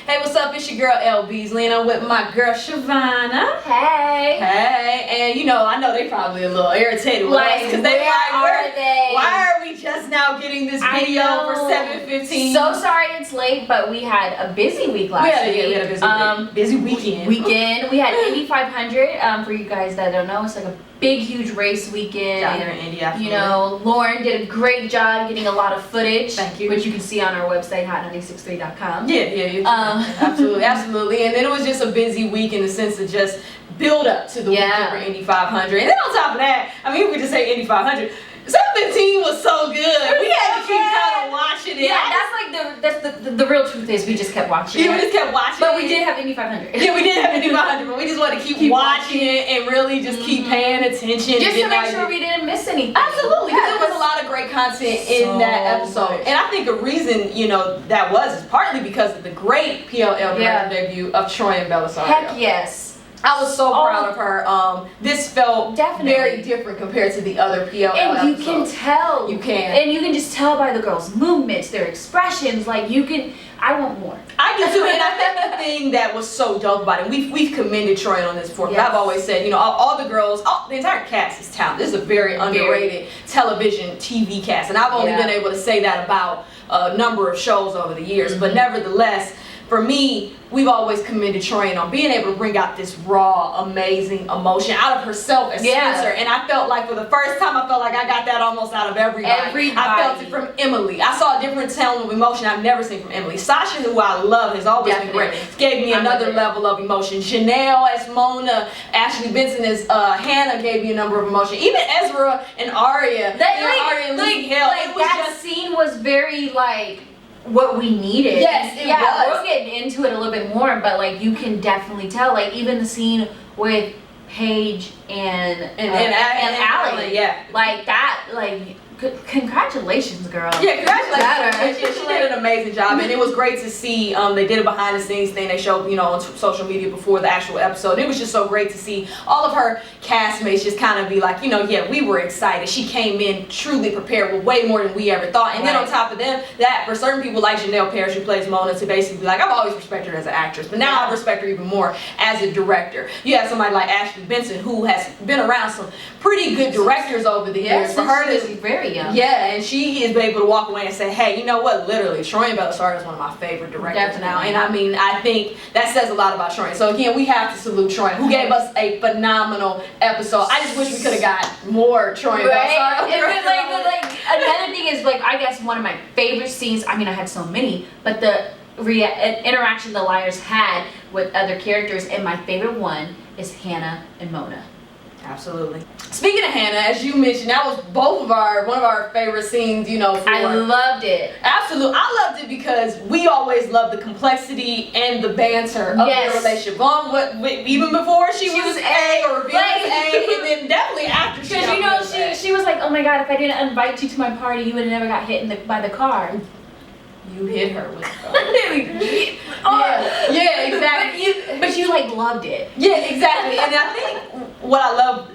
Hey, what's up? It's your girl L Beasley, and I'm with my girl Shavana. Hey. Hey, and I know they probably a little irritated with us because they why are we just now getting this video for 7:15? So sorry it's late, but we had a busy week last week. We had a busy weekend. We had Indy 500. For you guys that don't know, it's like a big, huge race weekend. Down there in Indy, absolutely. Lauren did a great job getting a lot of footage. Thank you. Which you can see on our website, hot963.com. Yeah. Absolutely. And then it was just a busy week in the sense of just build up to the weekend for Indy 500. And then on top of that, we just say Indy 500. 7:15 was so good. We had to keep kind of watching it. Yeah, that's the real truth is we just kept watching. Yeah, we just kept watching. But we did have Indy 500. Yeah, we did have Indy 500, but we just wanted to keep watching it and really just keep paying attention. Just to make sure we didn't miss anything. Absolutely, because there was a lot of great content in that episode. And I think a reason, that was is partly because of the great PLL debut of Troy and Bellisario. Heck yes. I was so proud of her. This felt very different compared to the other PLL and episodes. You can tell. You can. And you can just tell by the girls' movements, their expressions. I want more. I do too. And I think the thing that was so dope about it, we've commended Troy on this before, but I've always said, all the girls, the entire cast is talented. This is a very underrated television TV cast. And I've only been able to say that about a number of shows over the years. But nevertheless, for me, we've always commended Troy on being able to bring out this raw, amazing emotion out of herself as Spencer. And I felt like for the first time, I felt like I got that almost out of everybody. I felt it from Emily. I saw a different tone of emotion I've never seen from Emily. Sasha, who I love, has always been great. Gave me another level of emotion. Janelle as Mona, Ashley Benson as Hannah gave me a number of emotion. Even Ezra and Arya. Arya and Lucy Hale. That scene was very what we needed. Yes, it was. We'll get into it a little bit more, but you can definitely tell. Even the scene with Paige and Allie. Congratulations, girl. Yeah, congratulations. She did an amazing job, and it was great to see. They did a behind the scenes thing they showed, on social media before the actual episode. And it was just so great to see all of her castmates just kind of be like, we were excited. She came in truly prepared with way more than we ever thought. And then on top of that, for certain people like Janelle Parrish, who plays Mona, to basically be like, I've always respected her as an actress, but now I respect her even more as a director. You have somebody like Ashley Benson, who has been around some pretty good directors over the years. For her to very young. Yeah, and she is able to walk away and say, hey, you know what? Literally, Troy Bellisario is one of my favorite directors now. And I think that says a lot about Troy. So again, we have to salute Troy, who gave us a phenomenal episode. I just wish we could have got more Troy Bellisario. Another thing is, I guess one of my favorite scenes, I had so many, but the interaction the liars had with other characters, and my favorite one is Hannah and Mona. Absolutely. Speaking of Hannah, as you mentioned, that was one of our favorite scenes, I loved it. Absolutely. I loved it because we always loved the complexity and the banter of their relationship. Even before she was A or revealed as A, and then definitely after she Because she was like, oh my God, if I didn't invite you to my party, you would have never got hit by the car. You hit her with exactly. But you loved it. Yeah, exactly. And I think what I love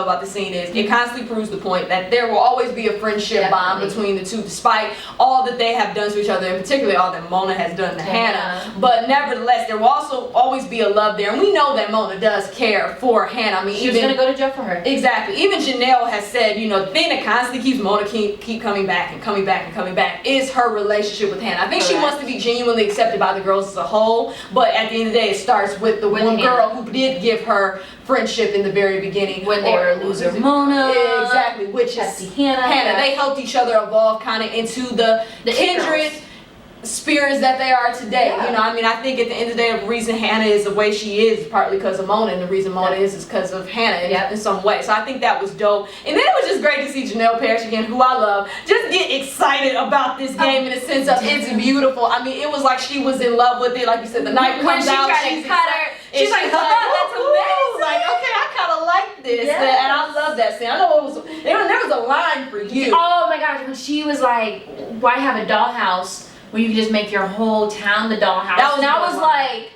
about the scene is it constantly proves the point that there will always be a friendship bond between the two, despite all that they have done to each other, and particularly all that Mona has done to Hannah. But nevertheless, there will also always be a love there, and we know that Mona does care for Hannah. She's gonna go to jail for her. Exactly. Even Janelle has said, the thing that constantly keeps Mona keep coming back and coming back and coming back is her relationship with Hannah. I think she wants to be genuinely accepted by the girls as a whole, but at the end of the day, it starts with the one girl who did give her friendship in the very beginning when they were loser Mona. Yeah, exactly, which is Hannah. They helped each other evolve kind of into the kindred spirits that they are today. I think at the end of the day, the reason Hannah is the way she is partly because of Mona, and the reason Mona is because of Hannah in some way. So I think that was dope. And then it was just great to see Janelle Parrish again, who I love, just get excited about this game in the sense of it's beautiful. It was like she was in love with it. Like you said, the night comes out, she's cut her. She's like, that's amazing. Okay, I kind of like this. Yes. And I love that scene. I know there was a line for you. Oh my gosh, when she was like, why have a dollhouse when you can just make your whole town the dollhouse? I was like,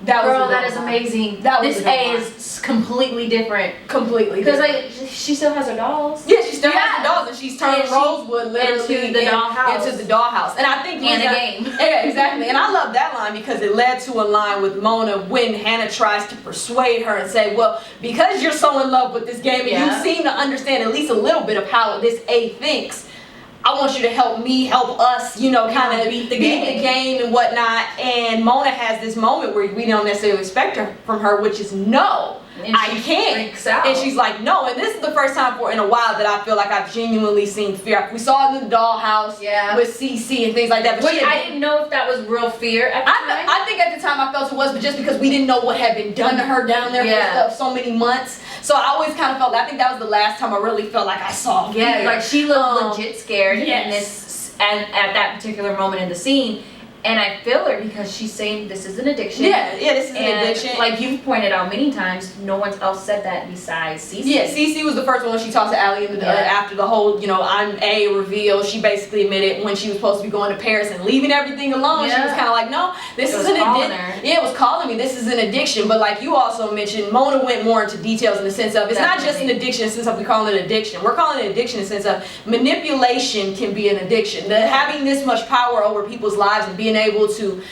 That was Girl, a that good is line. amazing. That was This a good A line. is completely different. Completely. Because different. like she still has her dolls. Yeah, she still Yeah. has the dolls, and she's turned And she- Rosewood literally into the dollhouse. Into the dollhouse. And I think And a Lisa- game. Yeah, exactly. And I love that line because it led to a line with Mona when Hannah tries to persuade her and say, well, because you're so in love with this game and Yeah. you seem to understand at least a little bit of how this A thinks, I want you to help me, help us, you know, kind of beat the game and whatnot. And Mona has this moment where we don't necessarily expect her from her, which is no. And I she can't. freaks out. And she's like, no. And this is the first time in a while that I feel like I've genuinely seen fear. We saw it in the dollhouse Yeah. with CC and things like that. But Which I didn't know if that was real fear at the time. I think at the time I felt it was, but just because we didn't know what had been done to her down there Yeah. for so many months. So I always kind of felt, I think that was the last time I really felt like I saw Yeah, fear. like she looked legit scared yes. in this, and at that particular moment in the scene. And I feel her because she's saying this is an addiction. Yeah, this is an And addiction. like you've pointed out many times, no one else said that besides Cece. Yeah, Cece was the first one. She talked to Allie in the, after the whole, you know, I'm A reveal. She basically admitted when she was supposed to be going to Paris and leaving everything alone. She Yeah. was kind of like, no, this It is was an calling addiction. her. Yeah, it was calling me. This is an addiction. But like you also mentioned, Mona went more into details in the sense of it's not just an Definitely. addiction in the sense of we call it addiction. We're calling it addiction in the sense of manipulation can be an addiction. That having this much power over people's lives and being able to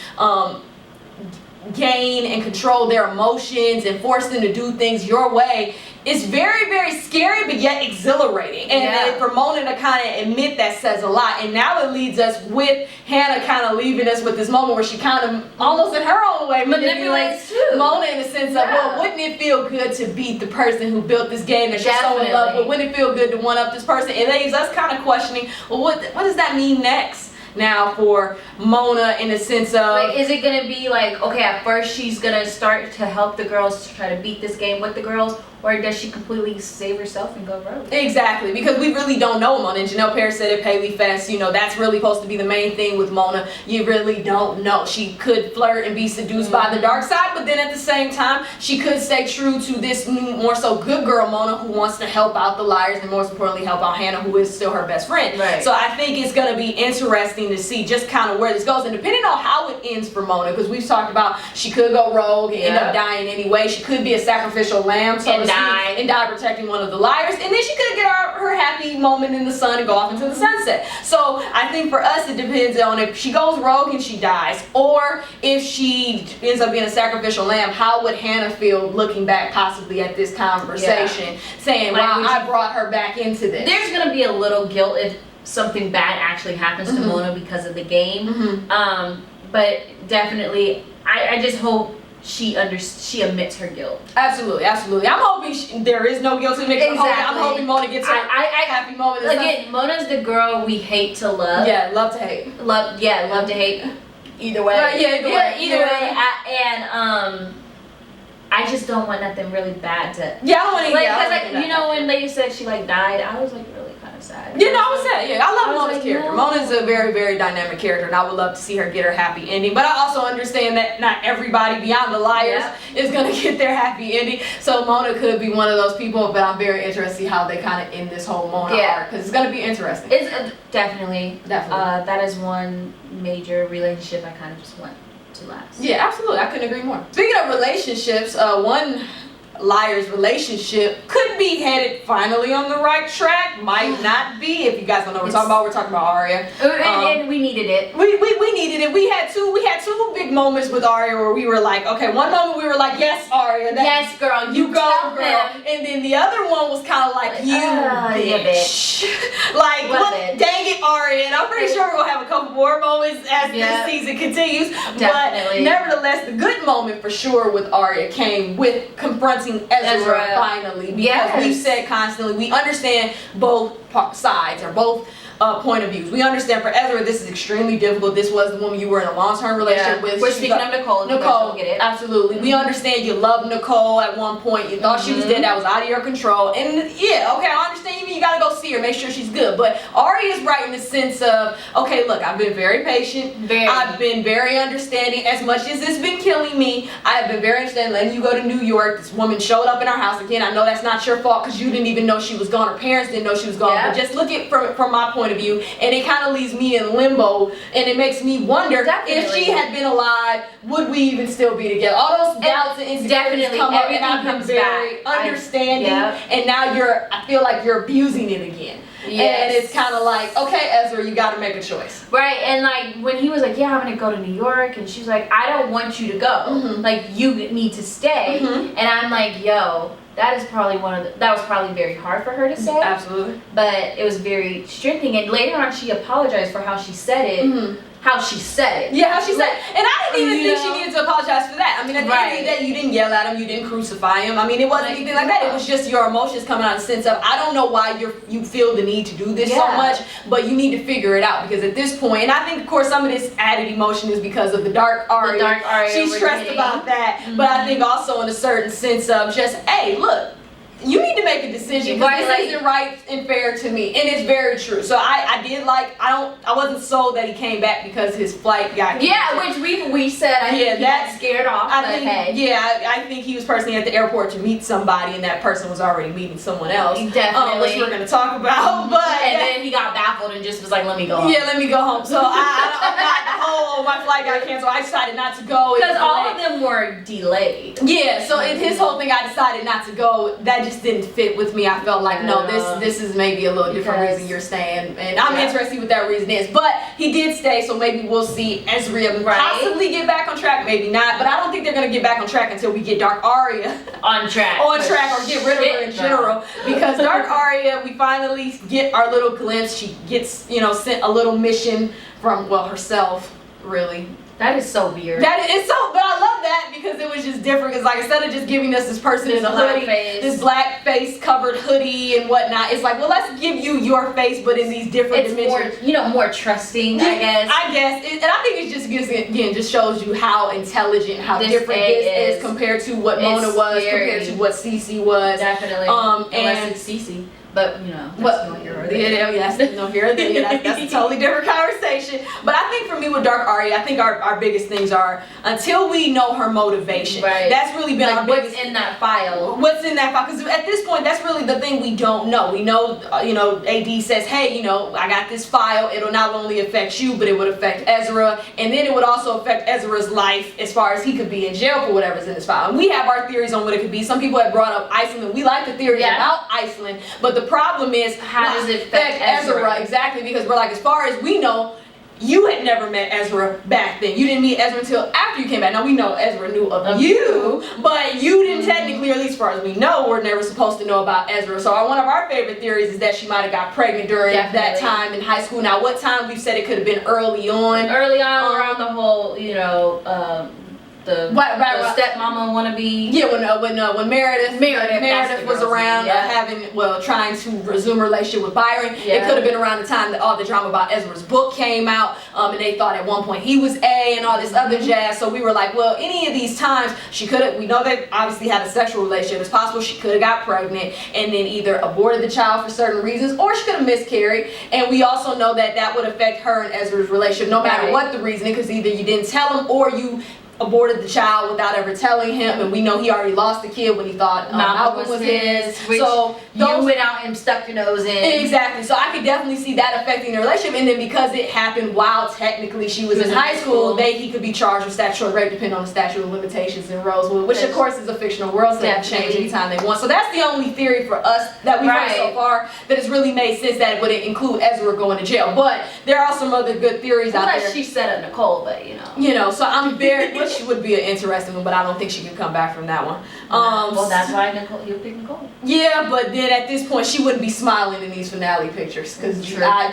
gain and control their emotions and force them to do things your way is very, very scary, but yet exhilarating. And Yeah. for Mona to kind of admit that says a lot. And now it leads us with Hannah kind of leaving us with this moment where she kind of almost in her own way manipulates too. Mona in the sense of, well, wouldn't it feel good to beat the person who built this game that you're so in love with? Wouldn't it feel good to one up this person? It leaves us kind of questioning, well, what does that mean next? Now for Mona in the sense of like, is it gonna be like, okay, at first she's gonna start to help the girls to try to beat this game with the girls, or does she completely save herself and go rogue? exactly, because we really don't know Mona. And Janelle Perry said at Paley Fest, you know, that's really supposed to be the main thing with Mona. You really don't know. She could flirt and be seduced by the dark side, but then at the same time, she could stay true to this new, more so good girl Mona who wants to help out the liars and most importantly help out Hannah, who is still her best friend. Right. So I think it's going to be interesting to see just kind of where this goes, and depending on how it ends for Mona, because we've talked about she could go rogue and end up dying anyway. She could be a sacrificial lamb, so And to speak, die. and die protecting one of the liars, and then she could get her happy moment in the sun and go off into the sunset. So I think for us it depends on if she goes rogue and she dies, or if she ends up being a sacrificial lamb. How would Hannah feel looking back possibly at this conversation, saying, Like, wow, would I you- brought her back into this? There's gonna be a little guilt if something bad actually happens to Mona because of the game. But definitely, I just hope she admits her guilt. Absolutely, absolutely. I'm hoping there is no guilt to make. Exactly. I'm hoping Mona gets her I happy moment. in the sun. Again, Mona's the girl we hate to love. Yeah, love to hate. Love to hate. Either way. Right, yeah, either way. Either Yeah. way. I just don't want nothing really bad to. Yeah, I don't want to. Like, yeah, I cause don't like think you that. know when they said she like died, I was like really kind of sad. Yeah, no, I was sad. Yeah, I love I was Mona's like, character. no. Mona's a very, very dynamic character, and I would love to see her get her happy ending. But I also understand that not everybody beyond the liars is gonna get their happy ending. So Mona could be one of those people. But I'm very interested to see how they kind of end this whole Mona arc, because it's gonna be interesting. It's definitely. Definitely. That is one major relationship I kind of just want to last. Yeah, absolutely. I couldn't agree more. Speaking of relationships, one liar's relationship could be headed finally on the right track. Might not be. If you guys don't know what we're talking about Aria. And we needed it. We needed it. We had two big moments with Aria where we were like, okay, one moment we were like, yes, Aria, Yes, girl, you go, tell girl. him. And then the other one was kind of like, you bitch. Like, Love what, it. dang it, Aria. And I'm pretty sure we're going to have a couple more moments as this season continues. Definitely. But nevertheless, the good moment for sure with Aria came with confronting Ezra finally. Because we've said constantly, we understand both sides or both point of views. We understand for Ezra this is extremely difficult. This was the woman you were in a long-term relationship with. We're speaking of Nicole. Nicole, Get it. absolutely. We understand you loved Nicole at one point. You thought she was dead. That was out of your control. And yeah, okay, I understand you gotta go see her, make sure she's good. But Aria is right in the sense of, okay, look, I've been very patient. I've been very understanding. As much as it's been killing me, I've been very understanding, letting you go to New York. This woman showed up in our house again. I know that's not your fault because you didn't even know she was gone. Her parents didn't know she was gone. But just look at from my point point of view, and it kind of leaves me in limbo, and it makes me wonder if she had been alive, would we even still be together? All those doubts and insecurities come up, and I've been very understanding, and now I feel like you're abusing it again. Yes. And it's kind of like, okay, Ezra, you got to make a choice. Right, and like when he was like, yeah, I'm going to go to New York, and she's like, I don't want you to go. Like, you need to stay. And I'm like, yo, that was probably very hard for her to say. Absolutely. But it was very strengthening, and later on she apologized for how she said it. How she said it. Yeah, how she said it. And I didn't even think she needed to apologize for that. I mean, at the end of the day, you didn't yell at him, you didn't crucify him. I mean, it wasn't anything like that. It was just your emotions coming out in the sense of, I don't know why you feel the need to do this so much, but you need to figure it out. Because at this point, and I think, of course, some of this added emotion is because of the dark Arya. The dark Arya. She's stressed about that. But I think also in a certain sense of just, hey, look, you need to make a decision because this isn't right and fair to me, and it's very true. So I wasn't sold that he came back because his flight got canceled. Which we said he got scared off. I think he was personally at the airport to meet somebody, and that person was already meeting someone else. Definitely, which we're going to talk about. But then he got baffled and just was like, "Let me go home." Yeah, let me go home. So I'm not the whole my flight got canceled. I decided not to go because all of them were delayed. Yeah, so in his whole thing, I decided not to go. That just didn't fit with me. I felt like, no, this is maybe a little different reason you're staying, and I'm interested what that reason is. But he did stay, so maybe we'll see Ezra possibly get back on track, maybe not. But I don't think they're gonna get back on track until we get Dark Arya on track, or get rid of her in general. Because Dark Arya, we finally get our little glimpse. She gets, sent a little mission from herself, really. That is so weird. But I love that because it was just different. Because like instead of just giving us this person in a hoodie, this black face covered hoodie and whatnot, it's like, well, let's give you your face, but in these different dimensions. More trusting, I guess. And I think it just shows you how intelligent, how different this is compared to what Mona was, compared to what Cece was. Definitely. Unless it's Cece. But that's no hero there. That's no hero there. That's a totally different conversation. But I think for me with Dark Arya, I think our biggest things are until we know her motivation. Right. That's really been our biggest. What's in that file? What's in that file? Because at this point, that's really the thing we don't know. We know, AD says, hey, I got this file. It'll not only affect you, but it would affect Ezra, and then it would also affect Ezra's life as far as he could be in jail for whatever's in this file. And we have our theories on what it could be. Some people have brought up Iceland. We like the theory about Iceland, but the problem is how does it affect Ezra? Exactly, because we're like, as far as we know, you had never met Ezra back then. You didn't meet Ezra until after you came back. Now we know Ezra knew of you, but you didn't technically, or at least as far as we know, we're never supposed to know about Ezra. So one of our favorite theories is that she might have got pregnant during that time in high school. Now what time? We've said it could have been early on. Around the whole, the stepmama wannabe. Yeah, when Meredith was around trying to resume a relationship with Byron. It could have been around the time that all the drama about Ezra's book came out, and they thought at one point he was and all this other jazz. So we were like, well, any of these times she could have. We know they obviously had a sexual relationship. It's possible she could have got pregnant and then either aborted the child for certain reasons, or she could have miscarried. And we also know that would affect her and Ezra's relationship, no matter what the reason, because either you didn't tell him or you aborted the child without ever telling him, and we know he already lost the kid when he thought Malcolm was his. So you went out and stuck your nose in. Exactly. So I could definitely see that affecting the relationship, and then because it happened while technically she was in high school, he could be charged with statutory rape, depending on the statute of limitations in Rosewood, which of course is a fictional world, so they can change anytime they want. So that's the only theory for us that we've heard so far that has really made sense, that it would include Ezra going to jail. But there are some other good theories out there. Unless she set up Nicole, but so I'm very. Which would be an interesting one, but I don't think she could come back from that one. Well, that's why he would pick Nicole. Yeah, but then at this point, she wouldn't be smiling in these finale pictures because I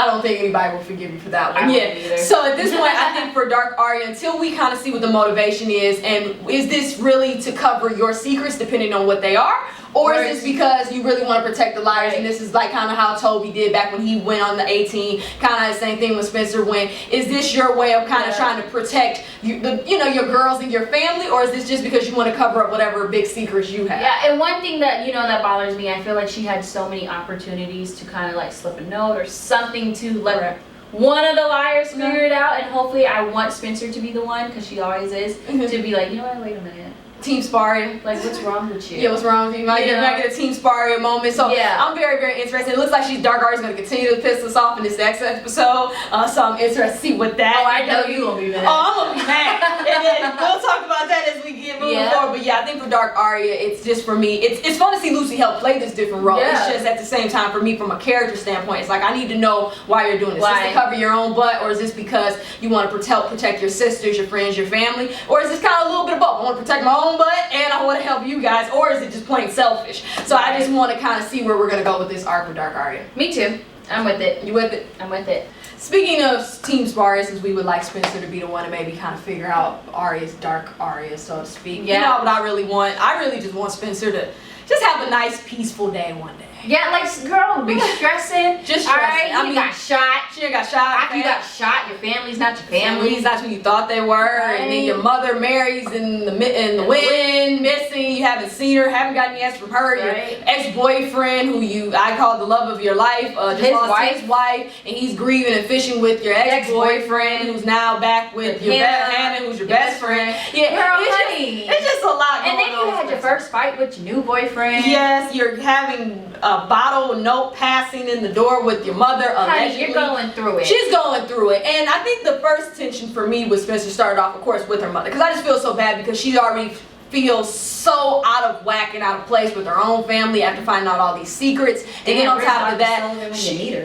don't think anybody would forgive you for that one. Either. So at this point, I think for Dark Arya, until we kind of see what the motivation is, and is this really to cover your secrets, depending on what they are? Or is this because you really want to protect the liars, and this is like kind of how Toby did back when he went on the 18, kind of the same thing when Spencer went. Is this your way of kind of trying to protect your girls and your family, or is this just because you want to cover up whatever big secrets you have? Yeah, and one thing that that bothers me, I feel like she had so many opportunities to kind of like slip a note or something to let one of the liars figure it out, and hopefully I want Spencer to be the one, because she always is, to be like, you know what, wait a minute. Team Sparia. Like, what's wrong with you? Yeah, what's wrong with you? Might get a Team Sparia moment. So I'm very, very interested. It looks like Dark Arya's going to continue to piss us off in this next episode. So I'm interested to see what that. Oh, I know you're going to be mad. Oh, I'm going to be mad. And then we'll talk about that as we get moving forward. But yeah, I think for Dark Arya, it's just for me, it's fun to see Lucy help play this different role. Yeah. It's just at the same time, for me, from a character standpoint, it's like, I need to know why you're doing this. Is this to cover your own butt, or is this because you want to protect your sisters, your friends, your family? Or is this kind of a little bit of both? I want to protect my own butt and I want to help you guys, or is it just plain selfish? So I just want to kind of see where we're going to go with this arc with Dark Arya. Me too. I'm with it. You with it? I'm with it. Speaking of Team Sparia, since we would like Spencer to be the one to maybe kind of figure out Arya's Dark Arya, so to speak. Yeah. You know what I really want? I really just want Spencer to just have a nice, peaceful day one day. Yeah, like, girl, be stressing. Just stressing. Alright, you got shot. She got shot. After you got shot, your family's not your family. That's who you thought they were. Right. And then your mother marries in the wind, missing. You haven't seen her, haven't gotten any answer from her. Right. Your ex-boyfriend, who I call the love of your life, just lost his wife, and he's grieving and fishing with your ex-boyfriend, who's now back with your Hannah, who's your best friend. Yeah, girl, honey. It's just a lot going on. And then you had your first fight with your new boyfriend. Yes, you're having a bottle note passing in the door with your mother. Honey, you're going through it. She's going through it. And I think the first tension for me with Spencer started off, of course, with her mother. Because I just feel so bad because she already feels so out of whack and out of place with her own family after finding out all these secrets. And then on top of that,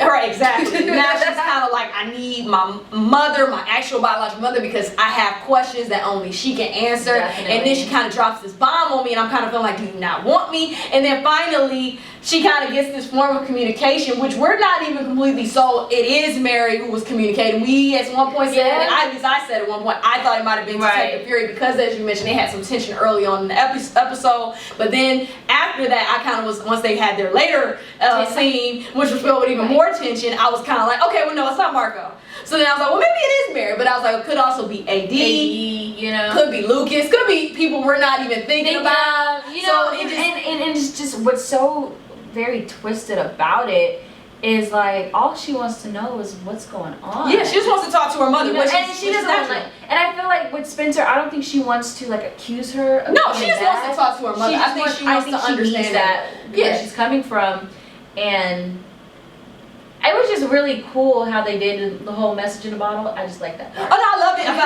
right, exactly. Now she's kind of like, I need my mother, my actual biological mother, because I have questions that only she can answer. Definitely. And then she kind of drops this bomb on me, and I'm kind of feeling like, do you not want me? And then finally, she kind of gets this form of communication, which we're not even completely sold. It is Mary who was communicating. We at one point said, and at least I said at one point, I thought it might have been Detective Fury, because as you mentioned, they had some tension early on in the episode. But then after that, I kind of was, once they had their later scene, which was filled with even more tension, I was kind of like, okay, well, no, it's not Marco. So then I was like, well, maybe it is Mary. But I was like, it could also be AD, you know, could be Lucas, could be people we're not even thinking about. You know, so and it's just what's so very twisted about it is like all she wants to know is what's going on. Yeah, she just wants to talk to her mother, and she doesn't want, like. And I feel like with Spencer, I don't think she wants to like accuse her. Of no, she just wants to talk to her mother. I think she wants to understand that where she's coming from, and it was just really cool how they did the whole message in a bottle. I just like that part. Oh no, I loved it. I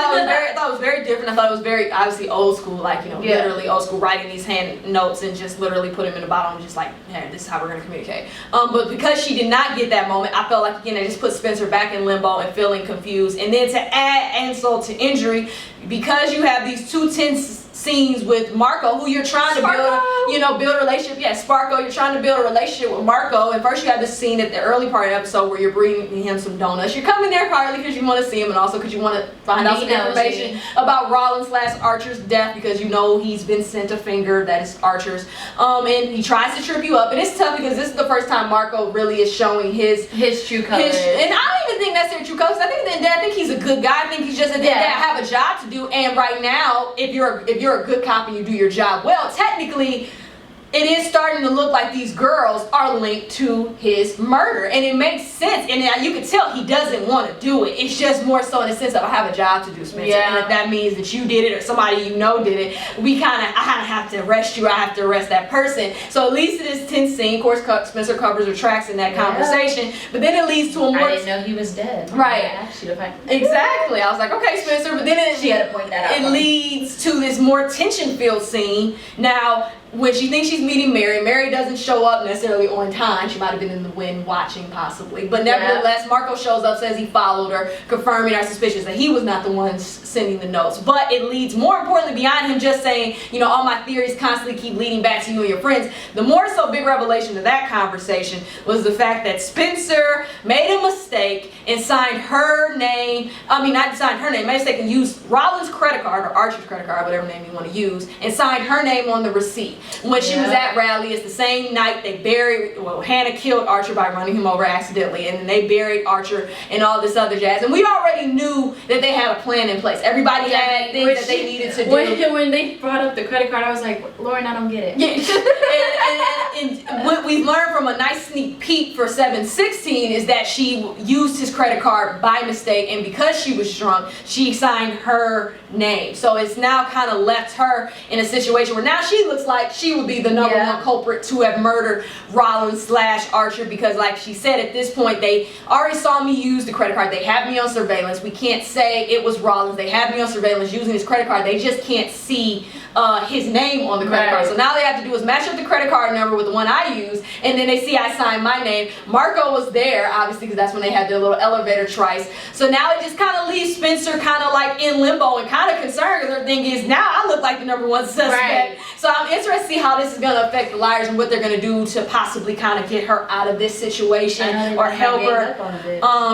thought it was very different. I thought it was very obviously old school, like, you know, literally old school, writing these hand notes and just literally put them in a bottle and just like, hey, this is how we're gonna communicate. But because she did not get that moment, I felt like again they just put Spencer back in limbo and feeling confused. And then to add insult to injury, because you have these two tense scenes with Marco, who you're trying to build a relationship. Yeah, Sparko, you're trying to build a relationship with Marco. And first you have this scene at the early part of the episode where you're bringing him some donuts. You're coming there partly because you want to see him, and also because you want to find out some information about Rollins/Archer's death, because you know he's been sent a finger that is Archer's. And he tries to trip you up, and it's tough because this is the first time Marco really is showing his true colors. And I don't even think that's their true colors. I think he's a good guy. I think he's just I have a job to do, and right now, if you're a good cop and you do your job well, technically it is starting to look like these girls are linked to his murder, and it makes sense. And you can tell he doesn't want to do it. It's just more so in the sense of, I have a job to do, Spencer, and if that means that you did it or somebody you know did it, I kind of have to arrest you. I have to arrest that person. So at least it is tense scene. Of course, Spencer covers her tracks in that conversation, but then it leads to a more. I didn't know he was dead. Right. Exactly. I was like, okay, Spencer, but then she had to point that out. It leads to this more tension-filled scene. Now, when she thinks she's meeting Mary doesn't show up necessarily on time. She might have been in the wind watching possibly. But nevertheless, Marco shows up, says he followed her, confirming our suspicions that he was not the one sending the notes. But it leads, more importantly, beyond him just saying, you know, all my theories constantly keep leading back to you and your friends. The more so big revelation of that conversation was the fact that Spencer made a mistake and signed her name. I mean, not signed her name, made a mistake and used Rollins' credit card, or Archer's credit card, whatever name you want to use, and signed her name on the receipt. When she was at Rally, it's the same night they buried, Hannah killed Archer by running him over accidentally, and then they buried Archer and all this other jazz. And we already knew that they had a plan in place. Everybody had things that they needed to do. When they brought up the credit card, I was like, Lauren, I don't get it. Yeah. and what we've learned from a nice sneak peek for 7/16 is that she used his credit card by mistake, and because she was drunk, she signed her name. So it's now kind of left her in a situation where now she looks like she would be the number one culprit to have murdered Rollins / Archer, because like she said, at this point they already saw me use the credit card. They have me on surveillance. We can't say it was Rollins. They have me on surveillance using his credit card. They just can't see his name on the credit card. So now they have to do is match up the credit card number with the one I use, and then they see I signed my name. Marco was there, obviously, because that's when they had their little elevator trice. So now it just kind of leaves Spencer kind of like in limbo and kind of concerned, because her thing is, now I look like the number one suspect. Right. So I'm interested to see how this is going to affect the liars and what they're going to do to possibly kind of get her out of this situation or help her.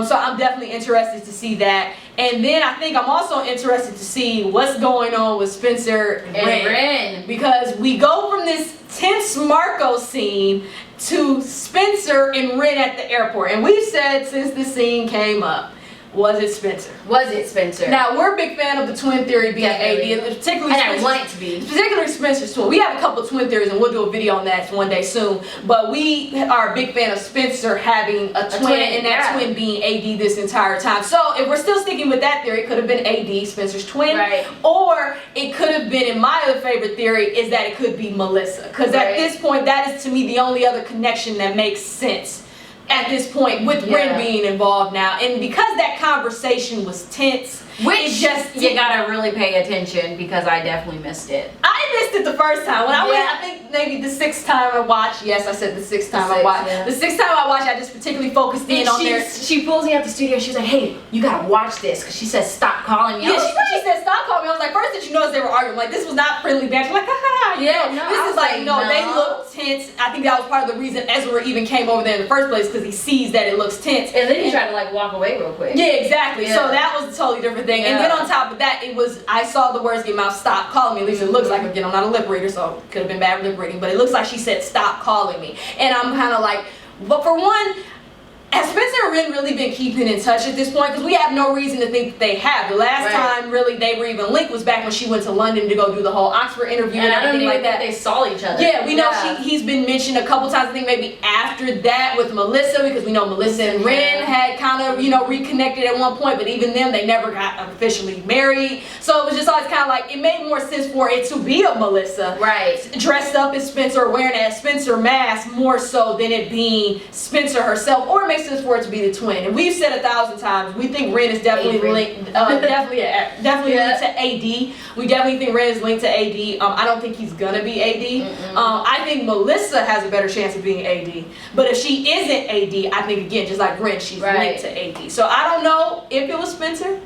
So I'm definitely interested to see that. And then I think I'm also interested to see what's going on with Spencer and Ren. Because we go from this tense Marco scene to Spencer and Ren at the airport. And we've said since the scene came up, was it Spencer? Was it Spencer? Now, we're a big fan of the twin theory being AD, particularly and I want it to be. Particularly Spencer's twin. We have a couple of twin theories, and we'll do a video on that one day soon. But we are a big fan of Spencer having a twin, and that twin being AD this entire time. So, if we're still sticking with that theory, it could have been AD, Spencer's twin. Right. Or it could have been, in my other favorite theory, is that it could be Melissa. Because at this point, that is to me the only other connection that makes sense at this point, with Ren being involved now. And because that conversation was tense, which just you gotta really pay attention, because I definitely missed it. I missed it the first time when I went. I think maybe the 6th time I watched. Yes, I said the 6th time I watched. The 6th time I watched, I just particularly focused in on there. She pulls me out the studio. She's like, "Hey, you gotta watch this," because she says, "Stop calling me." Yeah, she said, "Stop calling me." I was like, first, did you notice they were arguing? Like, this was not friendly banter. Like, haha. Yeah, no. This is like, no, they look tense. I think that was part of the reason Ezra even came over there in the first place, because he sees that it looks tense. And then he tried to like walk away real quick. Yeah, exactly. So that was a totally different thing. And then on top of that, it was, I saw the words get mouth, "Stop calling me." At least it looks like, again, I'm not a lip reader, so it could have been bad lip reading, but it looks like she said, "Stop calling me." And I'm kind of like, but for one, has Spencer and Ren really been keeping in touch at this point? Because we have no reason to think that they have. The last time really they were even linked was back when she went to London to go do the whole Oxford interview and everything like that. They saw each other. Yeah, we know he's been mentioned a couple times. I think maybe after that with Melissa, because we know Melissa and Ren had kind of, reconnected at one point, but even then they never got officially married. So it was just always kind of like, it made more sense for it to be a Melissa. Right. Dressed up as Spencer, or wearing that Spencer mask, more so than it being Spencer herself. Or it makes sense for it to be the twin. And we've said 1,000 times, we think Ren is definitely linked, definitely linked to AD. We definitely think Ren is linked to AD. I don't think he's gonna be AD. I think Melissa has a better chance of being AD. But if she isn't AD, I think, again, just like Ren, she's linked to AD. So I don't know if it was Spencer.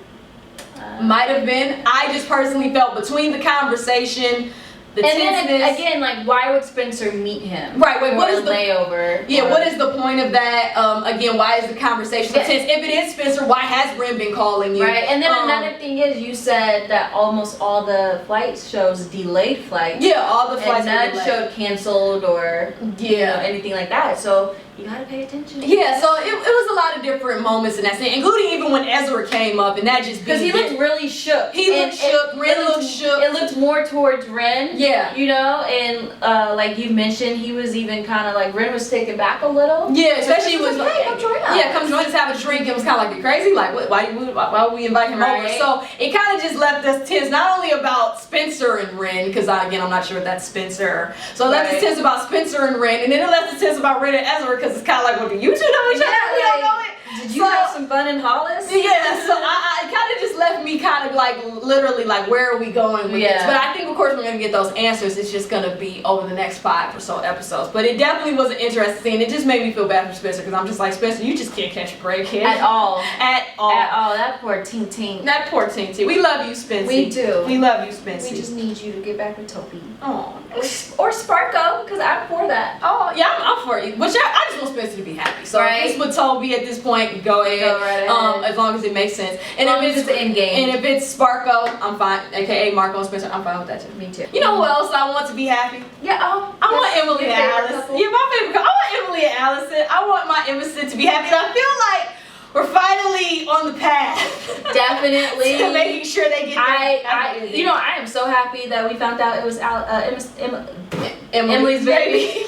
Might have been. I just personally felt between the conversation, the tenseness. Then again, like, why would Spencer meet him? Right. Wait. What is the layover? Yeah. What is the point of that? Again, why is the conversation tense? If it is Spencer, why has Ren been calling you? Right. And then another thing is, you said that almost all the flights shows delayed flights. Yeah, all the flights. And none showed canceled or anything like that. So you gotta pay attention. Yeah, so it was a lot of different moments in that scene, including even when Ezra came up, and that just because he looked really shook. He looked shook. Ren looked shook. It looked more towards Ren. Yeah. And like you mentioned, he was even kind of like, Ren was taken back a little. Yeah, especially was like, "Hey, come join us." Yeah, come join us, have a drink. It was kind of like, "You crazy? Like, why would we invite him over?" So it kind of just left us tense, not only about Spencer and Ren, because again, I'm not sure if that's Spencer. So it left us tense about Spencer and Ren, and then it left us tense about Ren and Ezra, because it's kind of like, well, do you two know each other? We don't know it. Did you have some fun in Hollis? Yeah, so I kind of just left me kind of like, literally like, where are we going with this? But I think, of course, we're going to get those answers. It's just going to be over the next 5 or so episodes. But it definitely was an interesting scene. It just made me feel bad for Spencer, because I'm just like, Spencer, you just can't catch a break here. At all. At all. At all. That poor Tink Tink. That poor Tink Tink. We love you, Spencer. We do. We love you, Spencer. We just need you to get back with Toby. Oh. Or Sparko, because I'm for that. Oh, yeah, I'm for you. But I just want Spencer to be happy. So if it's with Toby at this point, go ahead. Go right ahead. As long as it makes sense. And if it's the end game. And if it's Sparko, I'm fine. AKA Marco and Spencer, I'm fine with that too. Me too. You know who else I want to be happy? Yeah, I want Emily and Allison. Yeah, my favorite couple. I want Emily and Allison. I want my Emerson to be happy. And I feel like we're finally on the path. Definitely. To making sure they get I am so happy that we found out it was Emily's baby.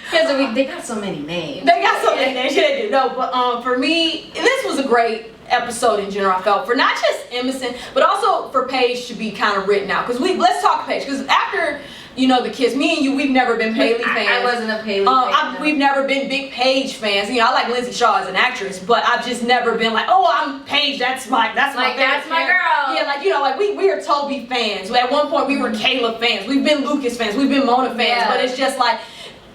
Because they got so many names. They got so many names. Yeah, they do. No, but for me, this was a great episode in general. I felt for not just Emerson, but also for Paige to be kind of written out. Because let's talk Paige. Because after the kids, me and you, we've never been Paley fans. I wasn't a Paley fan. We've never been big Paige fans. I like Lindsay Shaw as an actress, but I've just never been like, oh, I'm Paige. That's my favorite that's my girl. Yeah, we are Toby fans. At one point, we were Caleb fans. We've been Lucas fans. We've been Mona fans. But it's just like,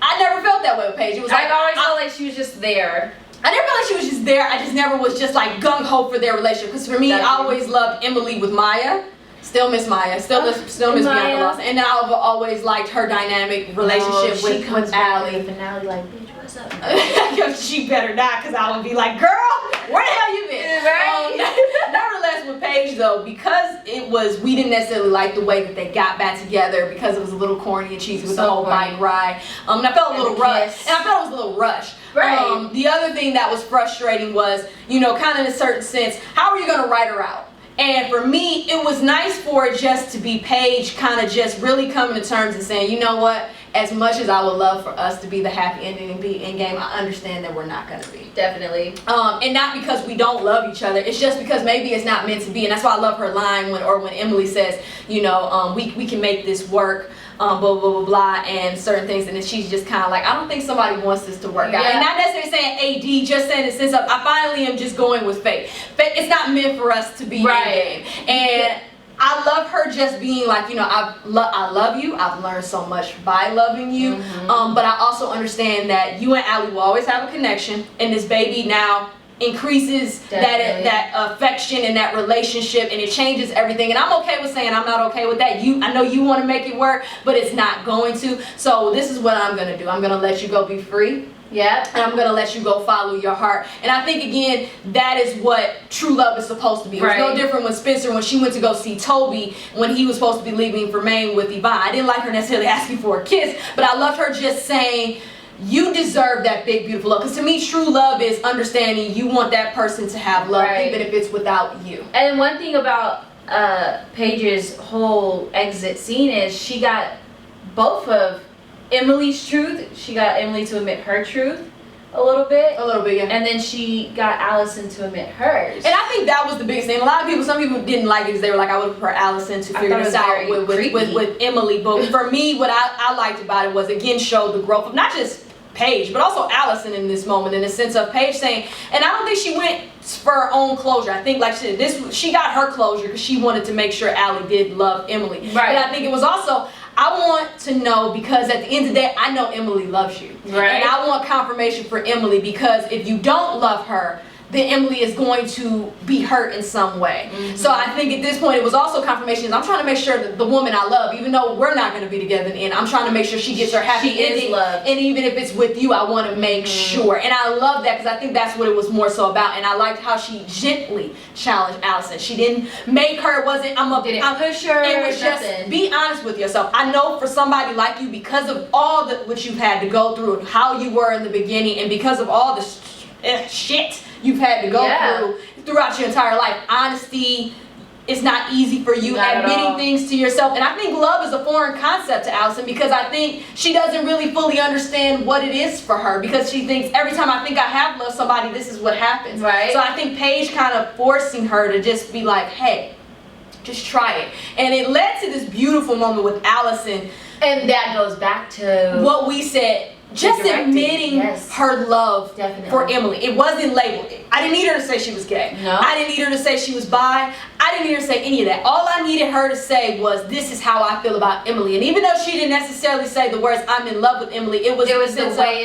I never felt that way with Paige. It was I always felt like she was just there. I never felt like she was just there. I just never was just like gung ho for their relationship. Because for me, I always loved Emily with Maya. Still miss Maya. Still miss Bianca Lawson. And I've always liked her dynamic relationship with Allie. And Allie like, bitch, what's up? She better not, because I would be like, girl, where the hell you been? Right? Nevertheless, with Paige though, because we didn't necessarily like the way that they got back together, because it was a little corny and cheesy with the whole bike ride. And I felt a little rushed. And I felt it was a little rushed. Right. The other thing that was frustrating was, kind of in a certain sense, how are you going to write her out? And for me, it was nice for it just to be Paige kind of just really coming to terms and saying, you know what, as much as I would love for us to be the happy ending and be in game, I understand that we're not going to be. Definitely. And not because we don't love each other. It's just because maybe it's not meant to be. And that's why I love her line when Emily says, we can make this work. Blah, blah, blah, blah, and certain things, and then she's just kind of like, I don't think somebody wants this to work out. And not necessarily saying AD, just saying the sense of, I finally am just going with fate. It's not meant for us to be in game. And I love her just being like, I love you. I've learned so much by loving you. But I also understand that you and Allie will always have a connection, and this baby now increases that affection and that relationship, and it changes everything. And I'm okay with saying I'm not okay with that. I know you want to make it work, but it's not going to. So this is what I'm going to do. I'm going to let you go be free. Yeah. And I'm going to let you go follow your heart. And I think, again, that is what true love is supposed to be. It was no different when Spencer, when she went to go see Toby, when he was supposed to be leaving for Maine with Yvonne. I didn't like her necessarily asking for a kiss, but I loved her just saying, you deserve that big, beautiful love. Because to me, true love is understanding you want that person to have love, even if it's without you. And one thing about Paige's whole exit scene is she got both of Emily's truth. She got Emily to admit her truth a little bit. Yeah. And then she got Allison to admit hers. And I think that was the biggest thing. Some people didn't like it because they were like, I would prefer Allison to figure this out with Emily. But for me, what I liked about it was, again, showed the growth of not just Paige, but also Allison in this moment, in the sense of Paige saying, and I don't think she went for her own closure. I think like she got her closure because she wanted to make sure Allie did love Emily. Right. But I think it was also, I want to know, because at the end of the day, I know Emily loves you. Right. And I want confirmation for Emily, because if you don't love her, then Emily is going to be hurt in some way. So I think at this point it was also confirmation. I'm trying to make sure that the woman I love, even though we're not going to be together in the end, I'm trying to make sure she gets her happy ending. Is loved. And even if it's with you, I want to make sure. And I love that, because I think that's what it was more so about. And I liked how she gently challenged Allison. She didn't make her, didn't push her. It was just, be honest with yourself. I know for somebody like you, because of all what you've had to go through and how you were in the beginning, and because of all the shit you've had to go throughout your entire life, honesty is not easy for you. Admitting things to yourself. And I think love is a foreign concept to Allison, because I think she doesn't really fully understand what it is for her, because she thinks, every time I think I have loved somebody, this is what happens. Right. So I think Paige kind of forcing her to just be like, hey, just try it. And it led to this beautiful moment with Allison. And that goes back to what we said. Just admitting her love for Emily. It wasn't labeled. I didn't need her to say she was gay. No. I didn't need her to say she was bi. I didn't need her to say any of that. All I needed her to say was, this is how I feel about Emily. And even though she didn't necessarily say the words, I'm in love with Emily, it was the way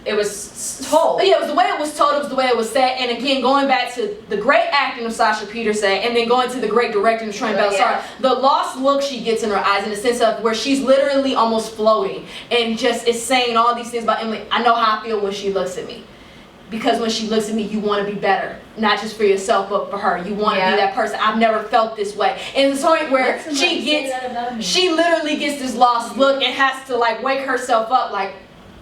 it was told. Yeah, it was the way it was told. It was the way it was said. And again, going back to the great acting of Sasha Peterson, and then going to the great directing of Troy Belsar, the lost look she gets in her eyes, in the sense of where she's literally almost floating and just is saying all these things about Emily. I know how I feel when she looks at me. Because when she looks at me, you want to be better. Not just for yourself, but for her. You want to be that person. I've never felt this way. And the point where she literally gets this lost look and has to like wake herself up like,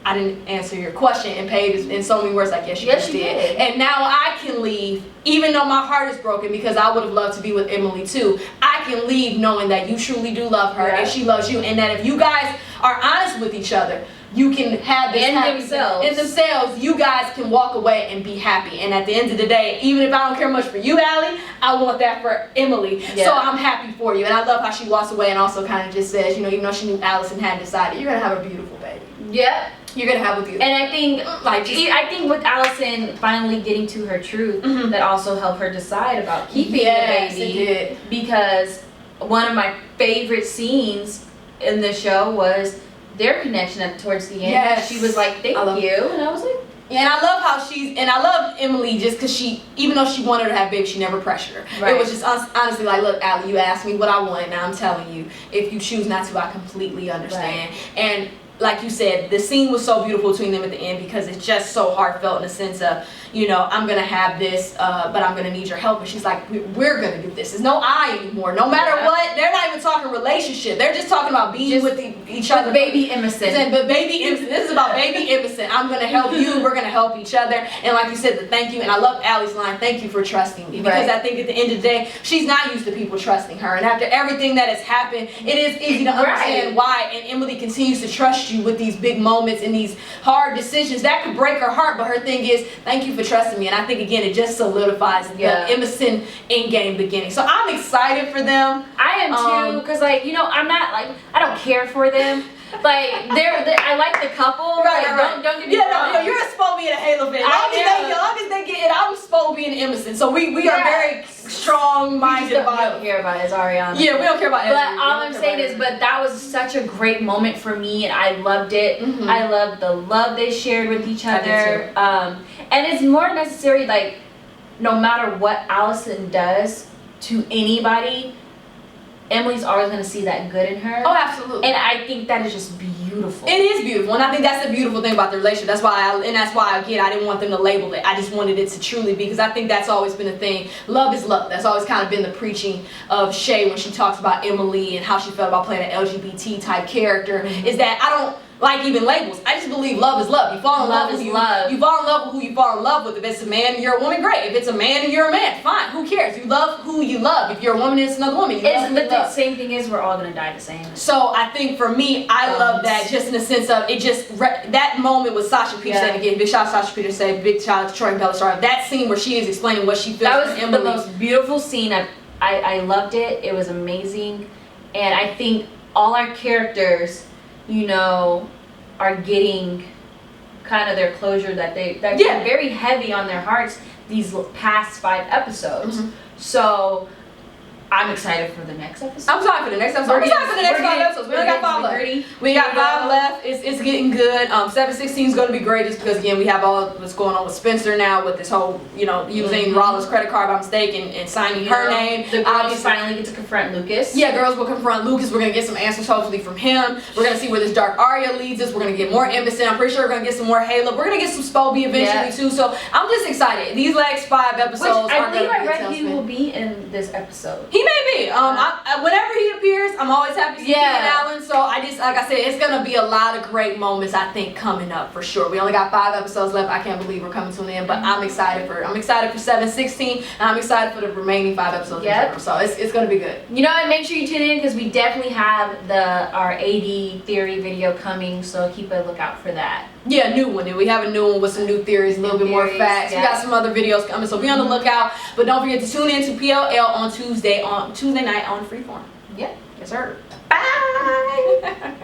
I didn't answer your question, and Paige in so many words like, yes, you did. And now I can leave, even though my heart is broken because I would have loved to be with Emily too. I can leave knowing that you truly do love her and she loves you, and that if you guys are honest with each other, you can have this in themselves. You guys can walk away and be happy. And at the end of the day, even if I don't care much for you, Allie, I want that for Emily. Yeah. So I'm happy for you. And I love how she walks away and also kind of just says, you know, even though she knew Allison had decided, you're gonna have a beautiful baby. Yep. You're gonna have a beautiful. And I think, I think with Allison finally getting to her truth, that also helped her decide about keeping the baby. It did. Because one of my favorite scenes in the show was their connection towards the end. Yes. She was like, thank you. And I was like, yeah, and I love how I love Emily just because she, even though she wanted to have baby, she never pressured her. Right. It was just honestly like, look, Allie, you asked me what I wanted, now I'm telling you. If you choose not to, I completely understand. Right. And like you said, the scene was so beautiful between them at the end because it's just so heartfelt in the sense of, you know, I'm going to have this, but I'm going to need your help. And she's like, we're going to do this. There's no I anymore. No matter what, they're not even talking relationship. They're just talking about being with each other. Baby Emerson. But baby Emerson. This is about baby Emerson. I'm going to help you. We're going to help each other. And like you said, the thank you. And I love Allie's line, thank you for trusting me. Because I think at the end of the day, she's not used to people trusting her. And after everything that has happened, it is easy to understand why. And Emily continues to trust you with these big moments and these hard decisions. That could break her heart. But her thing is, thank you for trusting me. And I think, again, it just solidifies the Emerson in-game beginning. So I'm excited for them. I am too. Because, like, you know, I'm not, like, I don't care for them. Like, I like the couple. Right. Don't get me wrong. No, you're a Spobie and a Halo fan. As long as they get it, I'm Spobie and Emerson. So we are very strong-minded about it. We don't care about it, Ariana. Yeah, we don't care about it. But all I'm saying is, but that was such a great moment for me, and I loved it. I loved the love they shared with each other. And it's more necessary, like, no matter what Allison does to anybody, Emily's always going to see that good in her. Oh, absolutely. And I think that is just beautiful. It is beautiful, and I think that's the beautiful thing about the relationship. That's why, again, I didn't want them to label it. I just wanted it to truly be, because I think that's always been a thing. Love is love. That's always kind of been the preaching of Shay when she talks about Emily and how she felt about playing an LGBT type character. Is that I don't like even labels. I just believe love is love. You fall in love with love. You fall in love with who you fall in love with. If it's a man and you're a woman, great. If it's a man and you're a man, fine. Who cares? You love who you love. If you're a woman, it's another woman. But the same thing is, we're all gonna die the same. So I think for me, I love that just in the sense of it. Just that moment with Sasha Peterson again. Big shout out to Sasha Peterson. Big shout out to Troy Bellasar. That scene where she is explaining what she feels. That was the most beautiful scene. I loved it. It was amazing, and I think all our characters, you know, are getting kind of their closure that they've been very heavy on their hearts these past 5 episodes. So I'm excited for the next episode. I'm excited for the next episode. I'm excited for the next 5 episodes. We only got 5 left. We got 5 left. It's getting good. 7/16 is going to be great just because, again, we have all what's going on with Spencer now with this whole, you know, using Rollins' credit card by mistake and signing her name. The girls finally get to confront Lucas. Yeah, girls will confront Lucas. We're going to get some answers hopefully from him. We're going to see where this dark Arya leads us. We're going to get more Emerson. I'm pretty sure we're going to get some more Halo. We're going to get some Spobie eventually too. So I'm just excited. These next 5 episodes are going to be I read he will be in this episode. He may be. Whenever he appears, I'm always happy to see Keenan Allen. So I just, like I said, it's gonna be a lot of great moments, I think, coming up for sure. We only got 5 episodes left. I can't believe we're coming to an end, but I'm excited for 7/16, and I'm excited for the remaining 5 episodes. So it's gonna be good. You know, and make sure you tune in because we definitely have our AD theory video coming. So keep a lookout for that. Yeah, new one. And we have a new one with some new theories, a little bit more facts. We got some other videos coming, so be on the lookout. But don't forget to tune in to PLL on Tuesday night on Freeform. Yep. Yes, sir. Bye.